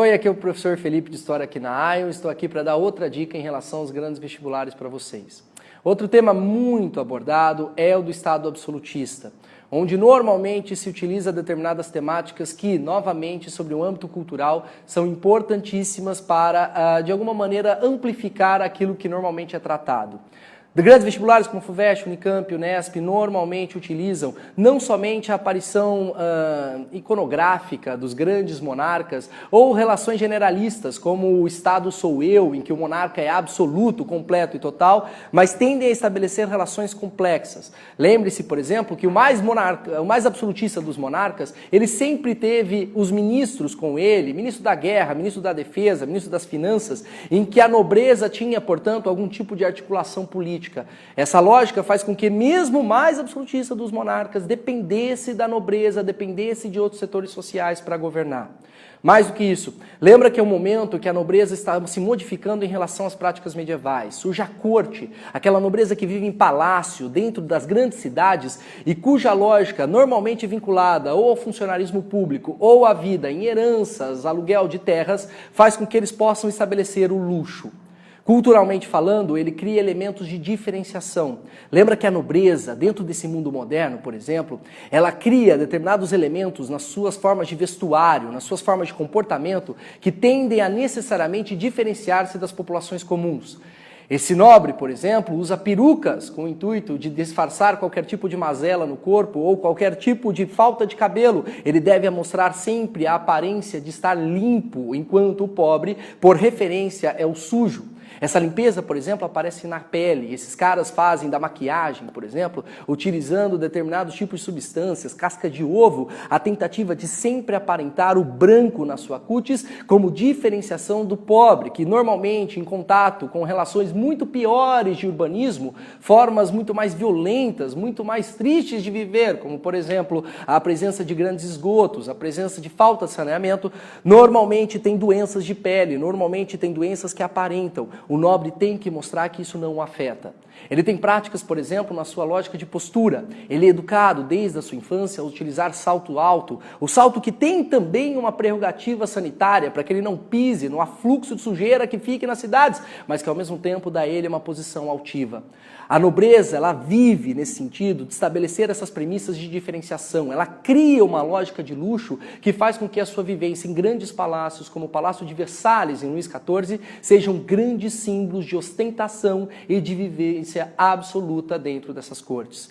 Oi, aqui é o professor Felipe de História aqui na ION. Estou aqui para dar outra dica em relação aos grandes vestibulares para vocês. Outro tema muito abordado é o do Estado absolutista, onde normalmente se utiliza determinadas temáticas que, novamente, sobre o âmbito cultural, são importantíssimas para, de alguma maneira, amplificar aquilo que normalmente é tratado. De grandes vestibulares como FUVEST, Unicamp, Unesp, normalmente utilizam não somente a aparição iconográfica dos grandes monarcas ou relações generalistas, como o Estado sou eu, em que o monarca é absoluto, completo e total, mas tendem a estabelecer relações complexas. Lembre-se, por exemplo, que o mais absolutista dos monarcas, ele sempre teve os ministros com ele, ministro da guerra, ministro da defesa, ministro das finanças, em que a nobreza tinha, portanto, algum tipo de articulação política. Essa lógica faz com que mesmo o mais absolutista dos monarcas dependesse da nobreza, dependesse de outros setores sociais para governar. Mais do que isso, lembra que é um momento que a nobreza estava se modificando em relação às práticas medievais. Surge a corte, aquela nobreza que vive em palácio, dentro das grandes cidades e cuja lógica, normalmente vinculada ou ao funcionarismo público ou à vida em heranças, aluguel de terras, faz com que eles possam estabelecer o luxo. Culturalmente falando, ele cria elementos de diferenciação. Lembra que a nobreza, dentro desse mundo moderno, por exemplo, ela cria determinados elementos nas suas formas de vestuário, nas suas formas de comportamento, que tendem a necessariamente diferenciar-se das populações comuns. Esse nobre, por exemplo, usa perucas com o intuito de disfarçar qualquer tipo de mazela no corpo ou qualquer tipo de falta de cabelo. Ele deve mostrar sempre a aparência de estar limpo, enquanto o pobre, por referência, é o sujo. Essa limpeza, por exemplo, aparece na pele. Esses caras fazem da maquiagem, por exemplo, utilizando determinados tipos de substâncias, casca de ovo, a tentativa de sempre aparentar o branco na sua cutis como diferenciação do pobre, que normalmente, em contato com relações muito piores de urbanismo, formas muito mais violentas, muito mais tristes de viver, como, por exemplo, a presença de grandes esgotos, a presença de falta de saneamento, normalmente tem doenças de pele, normalmente tem doenças que aparentam. O nobre tem que mostrar que isso não o afeta. Ele tem práticas, por exemplo, na sua lógica de postura. Ele é educado desde a sua infância a utilizar salto alto. O salto que tem também uma prerrogativa sanitária para que ele não pise no afluxo de sujeira que fique nas cidades, mas que ao mesmo tempo dá a ele uma posição altiva. A nobreza, ela vive nesse sentido de estabelecer essas premissas de diferenciação. Ela cria uma lógica de luxo que faz com que a sua vivência em grandes palácios, como o Palácio de Versalhes em Luís XIV, sejam grandes símbolos de ostentação e de vivência absoluta dentro dessas cortes.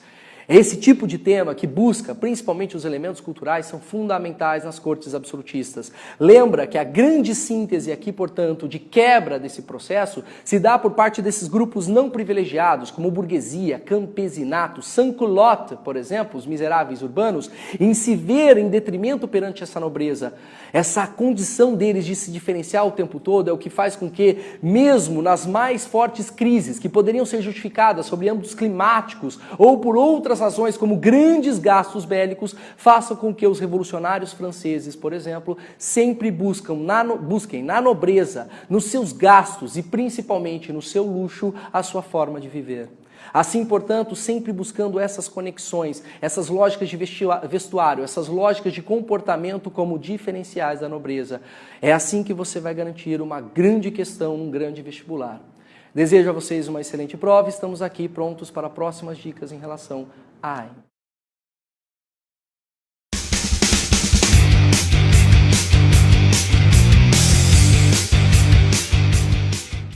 Esse tipo de tema que busca, principalmente os elementos culturais, são fundamentais nas cortes absolutistas. Lembra que a grande síntese aqui, portanto, de quebra desse processo se dá por parte desses grupos não privilegiados, como burguesia, campesinato, sans-culotte, por exemplo, os miseráveis urbanos, em se ver em detrimento perante essa nobreza. Essa condição deles de se diferenciar o tempo todo é o que faz com que, mesmo nas mais fortes crises, que poderiam ser justificadas sobre âmbitos climáticos ou por outras razões, como grandes gastos bélicos, façam com que os revolucionários franceses, por exemplo, sempre busquem na nobreza, nos seus gastos e principalmente no seu luxo, a sua forma de viver. Assim, portanto, sempre buscando essas conexões, essas lógicas de vestuário, essas lógicas de comportamento como diferenciais da nobreza. É assim que você vai garantir uma grande questão, um grande vestibular. Desejo a vocês uma excelente prova e estamos aqui prontos para próximas dicas em relação a